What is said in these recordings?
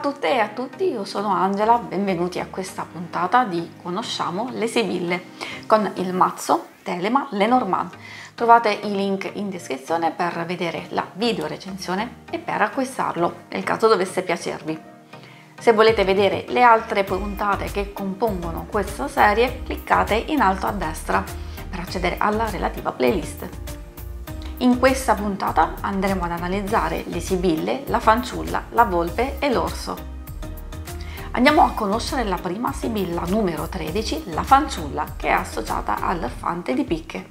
tutte e a tutti, io sono Angela, benvenuti a questa puntata di Conosciamo le Sibille con il mazzo Telema Lenormand. Trovate i link in descrizione per vedere la video recensione e per acquistarlo nel caso dovesse piacervi. Se volete vedere le altre puntate che compongono questa serie, cliccate in alto a destra per accedere alla relativa playlist. In questa puntata andremo ad analizzare le sibille, la fanciulla, la volpe e l'orso. Andiamo a conoscere la prima sibilla, numero 13, la fanciulla, che è associata al fante di picche.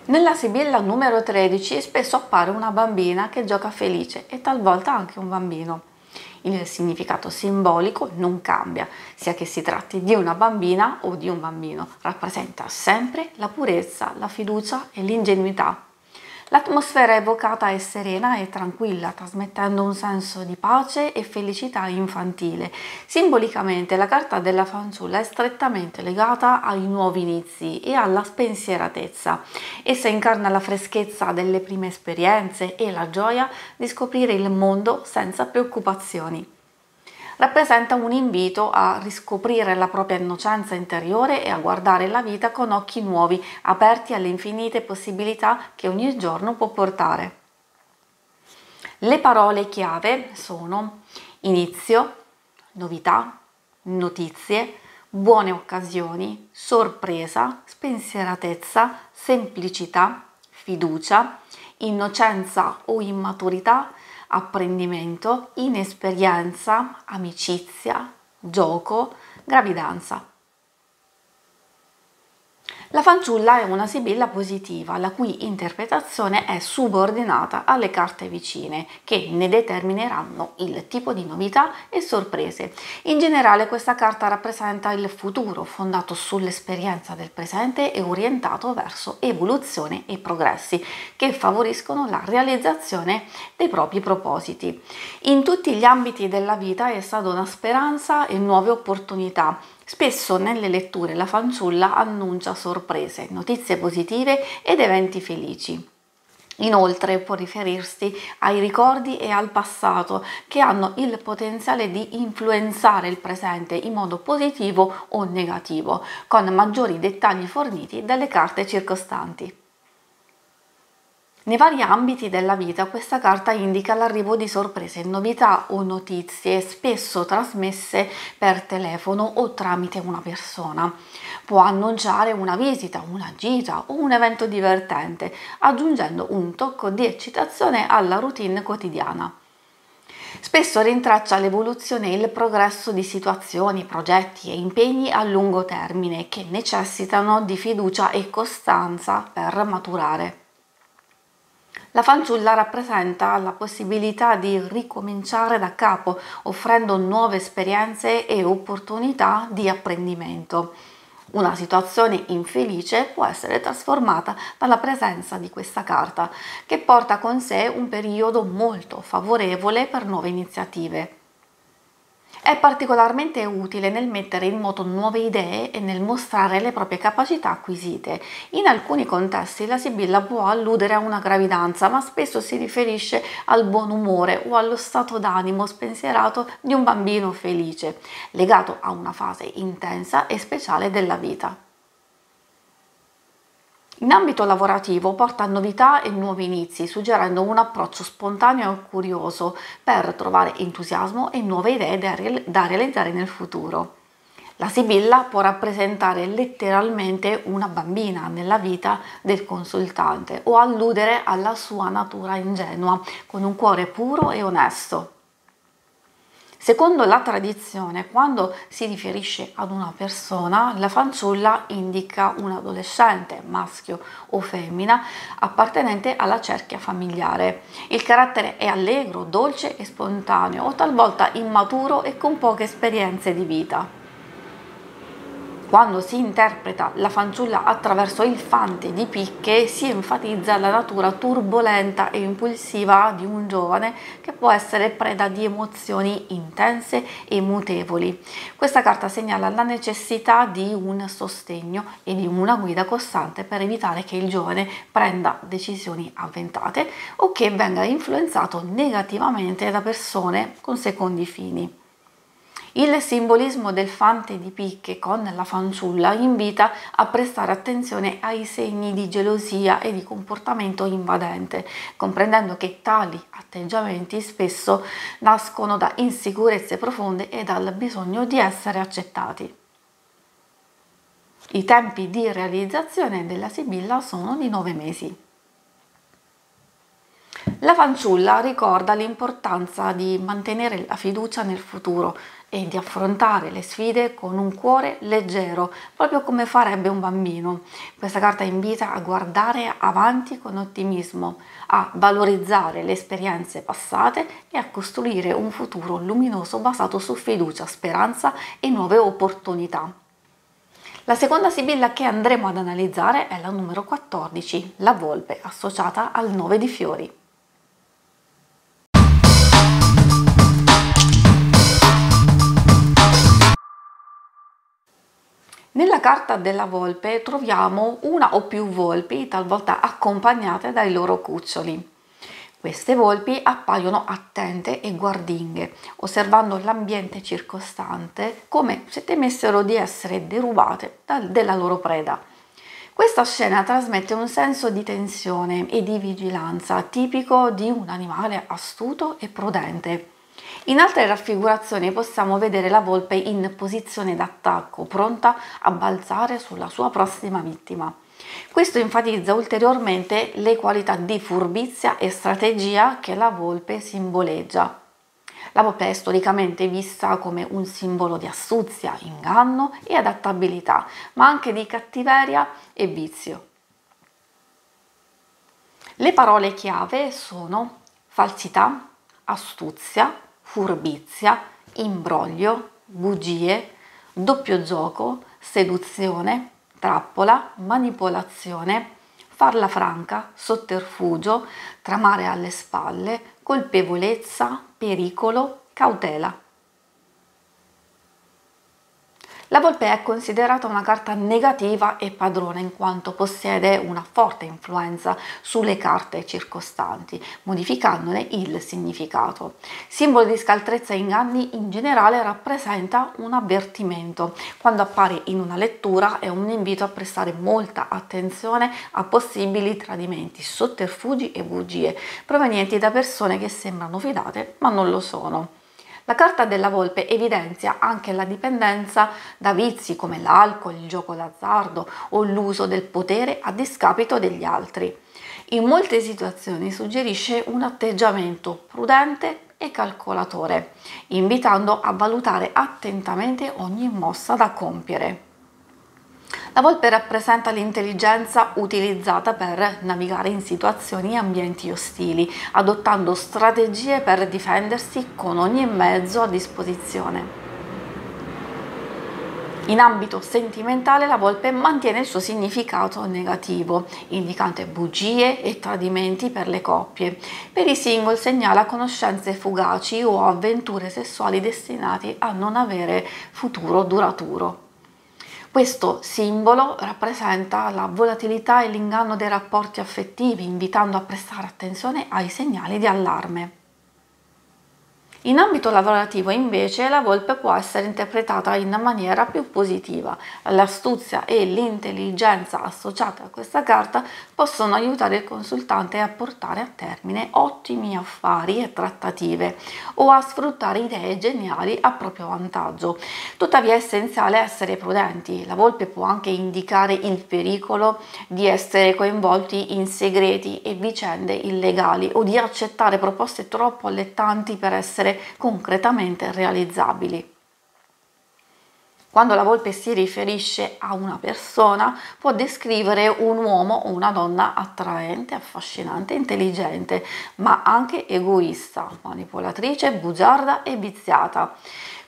Nella sibilla numero 13 spesso appare una bambina che gioca felice e talvolta anche un bambino. Il significato simbolico non cambia, sia che si tratti di una bambina o di un bambino, rappresenta sempre la purezza, la fiducia e l'ingenuità. L'atmosfera evocata è serena e tranquilla, trasmettendo un senso di pace e felicità infantile. Simbolicamente la carta della fanciulla è strettamente legata ai nuovi inizi e alla spensieratezza. Essa incarna la freschezza delle prime esperienze e la gioia di scoprire il mondo senza preoccupazioni. Rappresenta un invito a riscoprire la propria innocenza interiore e a guardare la vita con occhi nuovi, aperti alle infinite possibilità che ogni giorno può portare. Le parole chiave sono inizio, novità, notizie, buone occasioni, sorpresa, spensieratezza, semplicità, fiducia, innocenza o immaturità, apprendimento, inesperienza, amicizia, gioco, gravidanza. La fanciulla è una sibilla positiva, la cui interpretazione è subordinata alle carte vicine, che ne determineranno il tipo di novità e sorprese. In generale questa carta rappresenta il futuro, fondato sull'esperienza del presente e orientato verso evoluzione e progressi, che favoriscono la realizzazione dei propri propositi. In tutti gli ambiti della vita essa dona speranza e nuove opportunità. Spesso nelle letture la fanciulla annuncia sorprese, notizie positive ed eventi felici. Inoltre può riferirsi ai ricordi e al passato che hanno il potenziale di influenzare il presente in modo positivo o negativo, con maggiori dettagli forniti dalle carte circostanti. Nei vari ambiti della vita questa carta indica l'arrivo di sorprese, novità o notizie spesso trasmesse per telefono o tramite una persona. Può annunciare una visita, una gita o un evento divertente, aggiungendo un tocco di eccitazione alla routine quotidiana. Spesso rintraccia l'evoluzione e il progresso di situazioni, progetti e impegni a lungo termine che necessitano di fiducia e costanza per maturare. La fanciulla rappresenta la possibilità di ricominciare da capo, offrendo nuove esperienze e opportunità di apprendimento. Una situazione infelice può essere trasformata dalla presenza di questa carta, che porta con sé un periodo molto favorevole per nuove iniziative. È particolarmente utile nel mettere in moto nuove idee e nel mostrare le proprie capacità acquisite. In alcuni contesti la sibilla può alludere a una gravidanza, ma spesso si riferisce al buon umore o allo stato d'animo spensierato di un bambino felice, legato a una fase intensa e speciale della vita. In ambito lavorativo porta novità e nuovi inizi, suggerendo un approccio spontaneo e curioso per trovare entusiasmo e nuove idee da realizzare nel futuro. La sibilla può rappresentare letteralmente una bambina nella vita del consultante o alludere alla sua natura ingenua, con un cuore puro e onesto. Secondo la tradizione, quando si riferisce ad una persona, la fanciulla indica un adolescente, maschio o femmina, appartenente alla cerchia familiare. Il carattere è allegro, dolce e spontaneo, o talvolta immaturo e con poche esperienze di vita. Quando si interpreta la fanciulla attraverso il fante di picche si enfatizza la natura turbolenta e impulsiva di un giovane che può essere preda di emozioni intense e mutevoli. Questa carta segnala la necessità di un sostegno e di una guida costante per evitare che il giovane prenda decisioni avventate o che venga influenzato negativamente da persone con secondi fini. Il simbolismo del fante di picche con la fanciulla invita a prestare attenzione ai segni di gelosia e di comportamento invadente, comprendendo che tali atteggiamenti spesso nascono da insicurezze profonde e dal bisogno di essere accettati. I tempi di realizzazione della sibilla sono di 9 mesi. La fanciulla ricorda l'importanza di mantenere la fiducia nel futuro e di affrontare le sfide con un cuore leggero, proprio come farebbe un bambino. Questa carta invita a guardare avanti con ottimismo, a valorizzare le esperienze passate e a costruire un futuro luminoso basato su fiducia, speranza e nuove opportunità. La seconda sibilla che andremo ad analizzare è la numero 14, la volpe, associata al 9 di fiori. Nella carta della volpe troviamo una o più volpi, talvolta accompagnate dai loro cuccioli. Queste volpi appaiono attente e guardinghe, osservando l'ambiente circostante come se temessero di essere derubate della loro preda. Questa scena trasmette un senso di tensione e di vigilanza tipico di un animale astuto e prudente. In altre raffigurazioni possiamo vedere la volpe in posizione d'attacco, pronta a balzare sulla sua prossima vittima. Questo enfatizza ulteriormente le qualità di furbizia e strategia che la volpe simboleggia. La volpe è storicamente vista come un simbolo di astuzia, inganno e adattabilità, ma anche di cattiveria e vizio. Le parole chiave sono falsità, astuzia, furbizia, imbroglio, bugie, doppio gioco, seduzione, trappola, manipolazione, farla franca, sotterfugio, tramare alle spalle, colpevolezza, pericolo, cautela. La volpe è considerata una carta negativa e padrona in quanto possiede una forte influenza sulle carte circostanti, modificandone il significato. Simbolo di scaltrezza e inganni in generale rappresenta un avvertimento. Quando appare in una lettura è un invito a prestare molta attenzione a possibili tradimenti, sotterfugi e bugie provenienti da persone che sembrano fidate ma non lo sono. La carta della volpe evidenzia anche la dipendenza da vizi come l'alcol, il gioco d'azzardo o l'uso del potere a discapito degli altri. In molte situazioni suggerisce un atteggiamento prudente e calcolatore, invitando a valutare attentamente ogni mossa da compiere. La volpe rappresenta l'intelligenza utilizzata per navigare in situazioni e ambienti ostili, adottando strategie per difendersi con ogni mezzo a disposizione. In ambito sentimentale la volpe mantiene il suo significato negativo, indicante bugie e tradimenti per le coppie. Per i single segnala conoscenze fugaci o avventure sessuali destinate a non avere futuro duraturo. Questo simbolo rappresenta la volatilità e l'inganno dei rapporti affettivi, invitando a prestare attenzione ai segnali di allarme. In ambito lavorativo invece la volpe può essere interpretata in maniera più positiva. L'astuzia e l'intelligenza associate a questa carta possono aiutare il consultante a portare a termine ottimi affari e trattative o a sfruttare idee geniali a proprio vantaggio. Tuttavia è essenziale essere prudenti. La volpe può anche indicare il pericolo di essere coinvolti in segreti e vicende illegali o di accettare proposte troppo allettanti per essere concretamente realizzabili. Quando la volpe si riferisce a una persona, può descrivere un uomo o una donna attraente, affascinante, intelligente, ma anche egoista, manipolatrice, bugiarda e viziata.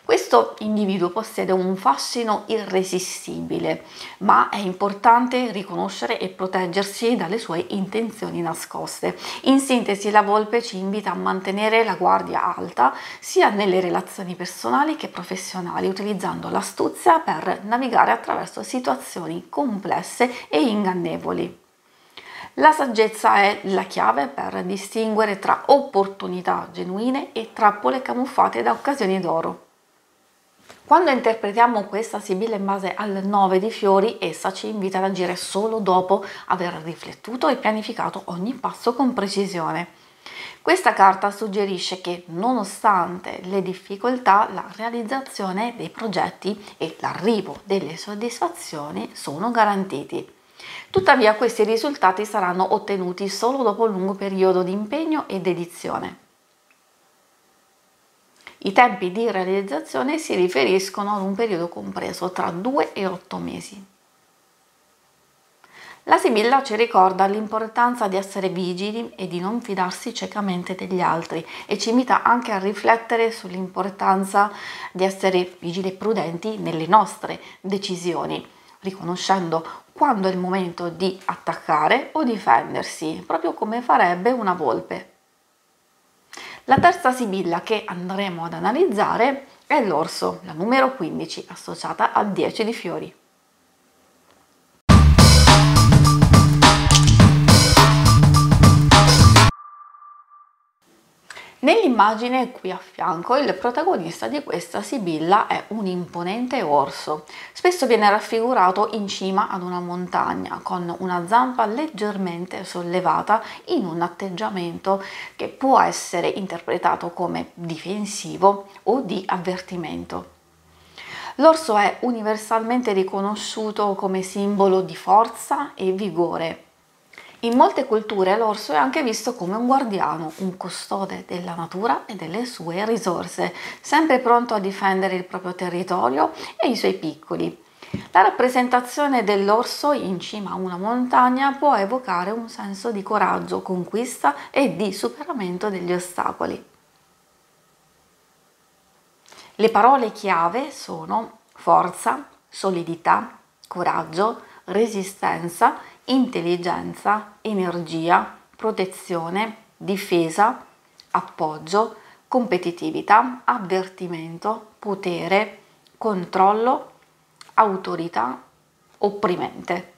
Questo individuo possiede un fascino irresistibile, ma è importante riconoscere e proteggersi dalle sue intenzioni nascoste. In sintesi, la volpe ci invita a mantenere la guardia alta sia nelle relazioni personali che professionali, utilizzando l'astuzia per navigare attraverso situazioni complesse e ingannevoli. La saggezza è la chiave per distinguere tra opportunità genuine e trappole camuffate da occasioni d'oro. Quando interpretiamo questa sibilla in base al 9 di fiori, essa ci invita ad agire solo dopo aver riflettuto e pianificato ogni passo con precisione. Questa carta suggerisce che, nonostante le difficoltà, la realizzazione dei progetti e l'arrivo delle soddisfazioni sono garantiti. Tuttavia, questi risultati saranno ottenuti solo dopo un lungo periodo di impegno e dedizione. I tempi di realizzazione si riferiscono ad un periodo compreso tra 2 e 8 mesi. La sibilla ci ricorda l'importanza di essere vigili e di non fidarsi ciecamente degli altri e ci invita anche a riflettere sull'importanza di essere vigili e prudenti nelle nostre decisioni, riconoscendo quando è il momento di attaccare o difendersi, proprio come farebbe una volpe. La terza sibilla che andremo ad analizzare è l'orso, la numero 15, associata al 10 di fiori. Nell'immagine qui a fianco il protagonista di questa sibilla è un imponente orso. Spesso viene raffigurato in cima ad una montagna con una zampa leggermente sollevata in un atteggiamento che può essere interpretato come difensivo o di avvertimento. L'orso è universalmente riconosciuto come simbolo di forza e vigore. In molte culture l'orso è anche visto come un guardiano, un custode della natura e delle sue risorse, sempre pronto a difendere il proprio territorio e i suoi piccoli. La rappresentazione dell'orso in cima a una montagna può evocare un senso di coraggio, conquista e di superamento degli ostacoli. Le parole chiave sono forza, solidità, coraggio, resistenza, intelligenza, energia, protezione, difesa, appoggio, competitività, avvertimento, potere, controllo, autorità, opprimente.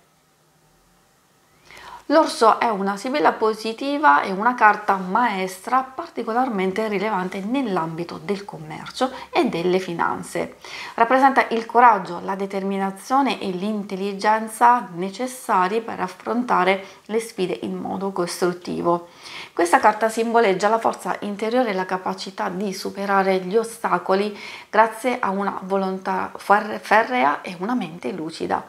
L'orso è una sibilla positiva e una carta maestra particolarmente rilevante nell'ambito del commercio e delle finanze. Rappresenta il coraggio, la determinazione e l'intelligenza necessari per affrontare le sfide in modo costruttivo. Questa carta simboleggia la forza interiore e la capacità di superare gli ostacoli grazie a una volontà ferrea e una mente lucida.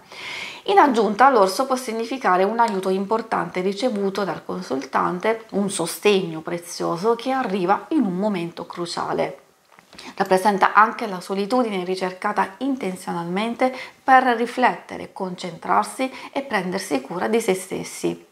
In aggiunta, l'orso può significare un aiuto importante ricevuto dal consultante, un sostegno prezioso che arriva in un momento cruciale. Rappresenta anche la solitudine ricercata intenzionalmente per riflettere, concentrarsi e prendersi cura di se stessi.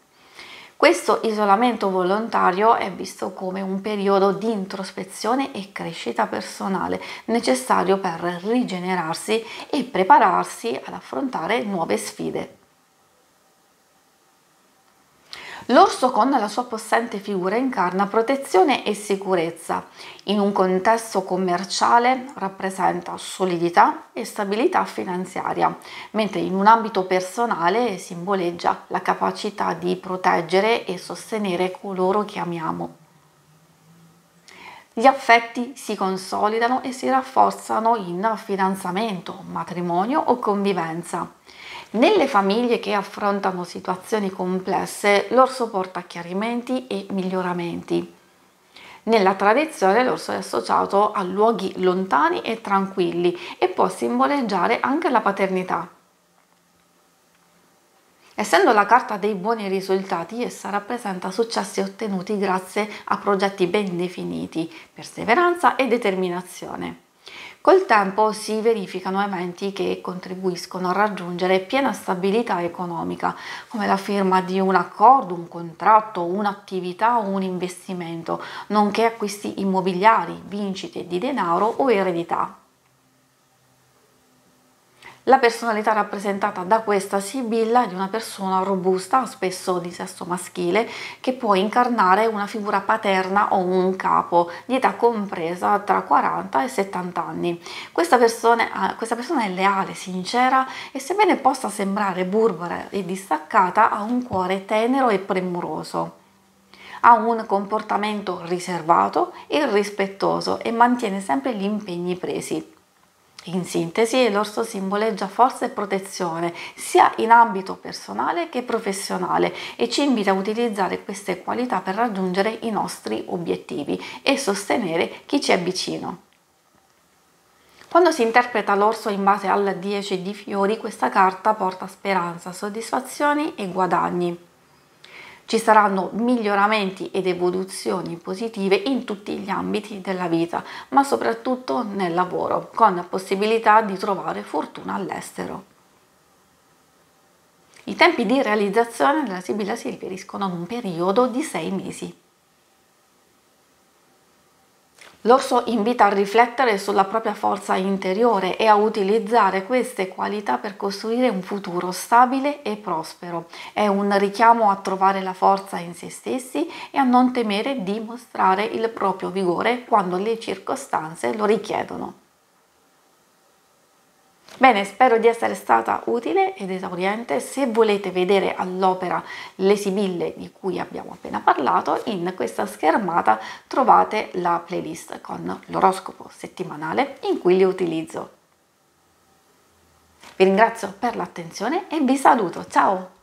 Questo isolamento volontario è visto come un periodo di introspezione e crescita personale necessario per rigenerarsi e prepararsi ad affrontare nuove sfide. L'orso con la sua possente figura incarna protezione e sicurezza. In un contesto commerciale rappresenta solidità e stabilità finanziaria, mentre in un ambito personale simboleggia la capacità di proteggere e sostenere coloro che amiamo. Gli affetti si consolidano e si rafforzano in fidanzamento, matrimonio o convivenza. Nelle famiglie che affrontano situazioni complesse, l'orso porta chiarimenti e miglioramenti. Nella tradizione l'orso è associato a luoghi lontani e tranquilli e può simboleggiare anche la paternità. Essendo la carta dei buoni risultati, essa rappresenta successi ottenuti grazie a progetti ben definiti, perseveranza e determinazione. Col tempo si verificano eventi che contribuiscono a raggiungere piena stabilità economica, come la firma di un accordo, un contratto, un'attività o un investimento, nonché acquisti immobiliari, vincite di denaro o eredità. La personalità rappresentata da questa sibilla è di una persona robusta, spesso di sesso maschile, che può incarnare una figura paterna o un capo di età compresa tra 40 e 70 anni. Questa persona è leale, sincera e, sebbene possa sembrare burbera e distaccata, ha un cuore tenero e premuroso. Ha un comportamento riservato e rispettoso e mantiene sempre gli impegni presi. In sintesi, l'orso simboleggia forza e protezione sia in ambito personale che professionale e ci invita a utilizzare queste qualità per raggiungere i nostri obiettivi e sostenere chi ci è vicino. Quando si interpreta l'orso in base al 10 di fiori, questa carta porta speranza, soddisfazioni e guadagni. Ci saranno miglioramenti ed evoluzioni positive in tutti gli ambiti della vita, ma soprattutto nel lavoro, con possibilità di trovare fortuna all'estero. I tempi di realizzazione della sibilla si riferiscono ad un periodo di 6 mesi. L'orso invita a riflettere sulla propria forza interiore e a utilizzare queste qualità per costruire un futuro stabile e prospero. È un richiamo a trovare la forza in se stessi e a non temere di mostrare il proprio vigore quando le circostanze lo richiedono. Bene, spero di essere stata utile ed esauriente. Se volete vedere all'opera le sibille di cui abbiamo appena parlato, in questa schermata trovate la playlist con l'oroscopo settimanale in cui li utilizzo. Vi ringrazio per l'attenzione e vi saluto, ciao!